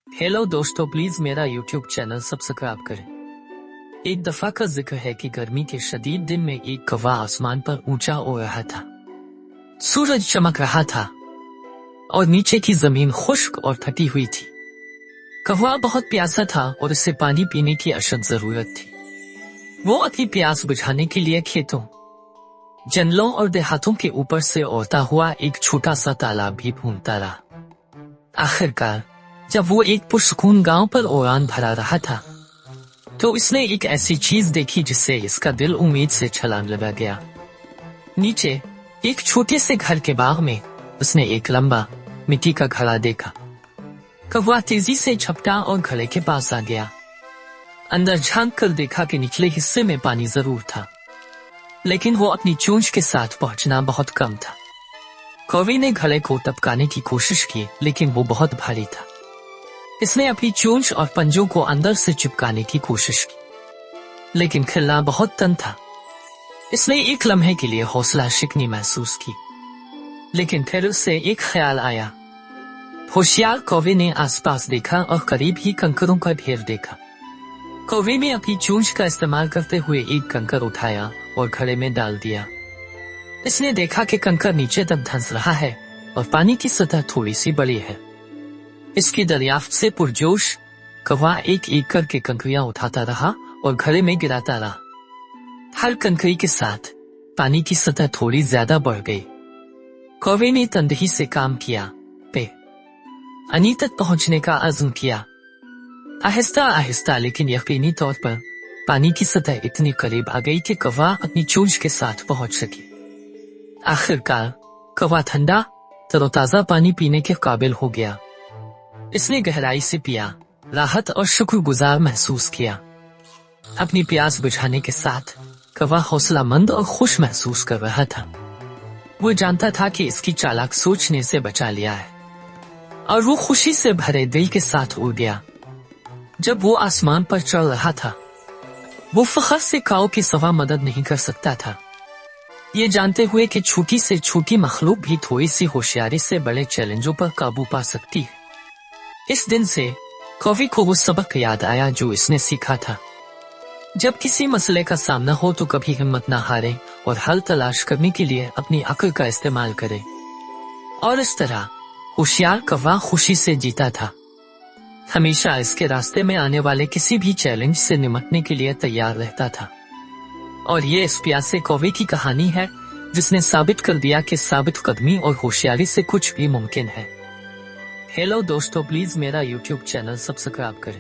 Hello दोस्तों, please मेरा YouTube channel subscribe करें। एक दफा का जिक्र है कि गर्मी के शदीद दिन में एक कौवा आसमान पर ऊंचा उड़ रहा था। सूरज चमक रहा था और नीचे की जमीन खुश्क और थकी हुई थी। कौवा बहुत प्यासा था और उसे पानी पीने की अशद जरूरत थी। वो अपनी प्यास बुझाने के लिए खेतों, जंगलों और देहातों के ऊपर से उड़ता हुआ एक छोटा सा तालाब भी ढूंढता रहा। आखिरकार जब वो एक पुरसुकून गांव पर उड़ान भरा रहा था तो इसने एक ऐसी चीज देखी जिससे इसका दिल उम्मीद से छलांग लगा गया। नीचे एक छोटे से घर के बाग में उसने एक लंबा मिट्टी का घड़ा देखा। कौवा तेजी से झपटा और घड़े के पास आ गया। अंदर झांक कर देखा कि निचले हिस्से में पानी जरूर था, लेकिन वो अपनी चोंच के साथ पहुंचना बहुत कम था। कौवे ने घड़े को टपकाने की कोशिश की, लेकिन वो बहुत भारी था। इसने अपनी चोंच और पंजों को अंदर से चिपकाने की कोशिश की, लेकिन खिलना बहुत तंग था। इसने एक लम्हे के लिए हौसला शिकनी महसूस की, लेकिन फिर उससे एक ख्याल आया। होशियार कौवे ने आसपास देखा और करीब ही कंकरों का ढेर देखा। कौवे ने अपनी चोंच का इस्तेमाल करते हुए एक कंकर उठाया और घड़े में डाल दिया। इसने देखा कि कंकर नीचे तक धंस रहा है और पानी की सतह थोड़ी सी बड़ी है। इसकी दरियाफ्त से पुरजोश कौवा एक एक करके कंकरियां उठाता रहा और घड़े में गिराता रहा। हर कंकरी के साथ पानी की सतह थोड़ी ज्यादा बढ़ गई। कौवे ने तंदही से काम किया, पानी तक पहुंचने का अज़्म किया। आहिस्ता आहिस्ता लेकिन यकीनी तौर पर पानी की सतह इतनी करीब आ गई कि कौवा अपनी चोंच के साथ पहुंच सकी। आखिरकार कौवा ठंडा तरोताजा पानी पीने के काबिल हो गया। इसने गहराई से पिया, राहत और शुक्रगुजार महसूस किया। अपनी प्यास बुझाने के साथ कौवा हौसलामंद और खुश महसूस कर रहा था। वो जानता था कि इसकी चालाक सोच ने इसे बचा लिया है और वो खुशी से भरे दिल के साथ उड़ गया। जब वो आसमान पर चढ़ रहा था, वो फख्र से काऊ की सवा मदद नहीं कर सकता था, ये जानते हुए कि छोटी से छोटी मखलूक भी थोड़ी सी होशियारी से बड़े चैलेंजों पर काबू पा सकती है। इस दिन से कौवे को वो सबक याद आया जो इसने सीखा था। जब किसी मसले का सामना हो तो कभी हिम्मत ना हारे और हल तलाश करने के लिए अपनी अक्ल का इस्तेमाल करे। और इस तरह होशियार कौवा खुशी से जीता था। हमेशा इसके रास्ते में आने वाले किसी भी चैलेंज से निपटने के लिए तैयार रहता था। और ये इस प्यासे कौवे की कहानी है जिसने साबित कर दिया कि साबित कदमी और होशियारी से कुछ भी मुमकिन है। हेलो दोस्तों, प्लीज मेरा यूट्यूब चैनल सब्सक्राइब करें।